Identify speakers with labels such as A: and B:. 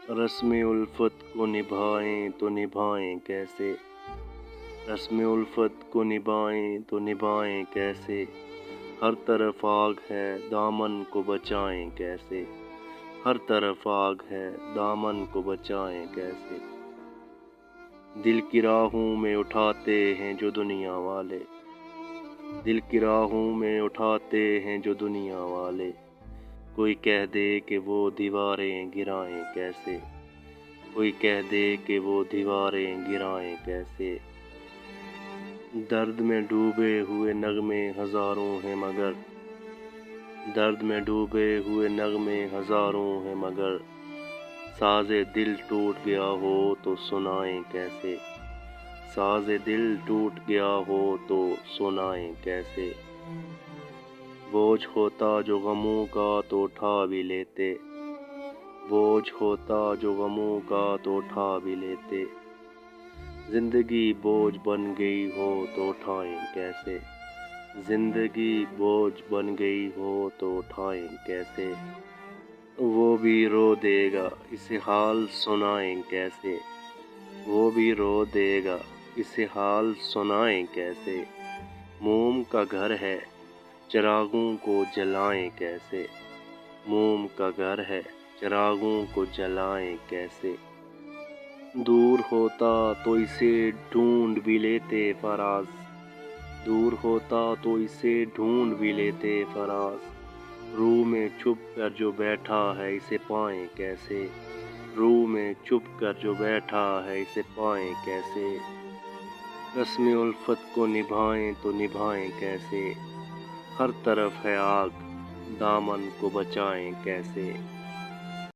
A: रस्म उल्फत को निभाएं तो निभाएं कैसे, रस्म उल्फत को निभाएं तो निभाएं कैसे। हर तरफ आग है दामन को बचाएं कैसे, हर तरफ आग है दामन को बचाएं कैसे। दिल की राहों में उठाते हैं जो दुनिया वाले, दिल की राहों में उठाते हैं जो दुनिया वाले। कोई कह दे कि वो दीवारें गिराएं कैसे, कोई कह दे कि वो दीवारें गिराएं कैसे। दर्द में डूबे हुए नगमे हज़ारों हैं मगर, दर्द में डूबे हुए नगमे हज़ारों हैं मगर। साज़े दिल टूट गया हो तो सुनाएं कैसे, साज़े दिल टूट गया हो तो सुनाएं कैसे। बोझ होता जो गमों का तो उठा भी लेते, बोझ होता जो गमों का तो उठा भी लेते। ज़िंदगी बोझ बन गई हो तो उठाएं कैसे, ज़िंदगी बोझ बन गई हो तो उठाएं कैसे। वो भी रो देगा इसे हाल सुनाएं कैसे, वो भी रो देगा इसे हाल सुनाएं कैसे। मोम का घर है चिरागों को जलाएं कैसे, मोम का घर है चिरागों को जलाएं कैसे। दूर होता तो इसे ढूंढ भी लेते फराज, दूर होता तो इसे ढूंढ भी लेते फराज। रूह में छुप कर जो बैठा है इसे पाएं कैसे, रूह में छुप कर जो बैठा है इसे पाएं कैसे। रस्म उल्फत को निभाएं तो निभाएं कैसे, हर तरफ है आग दामन को बचाएं कैसे।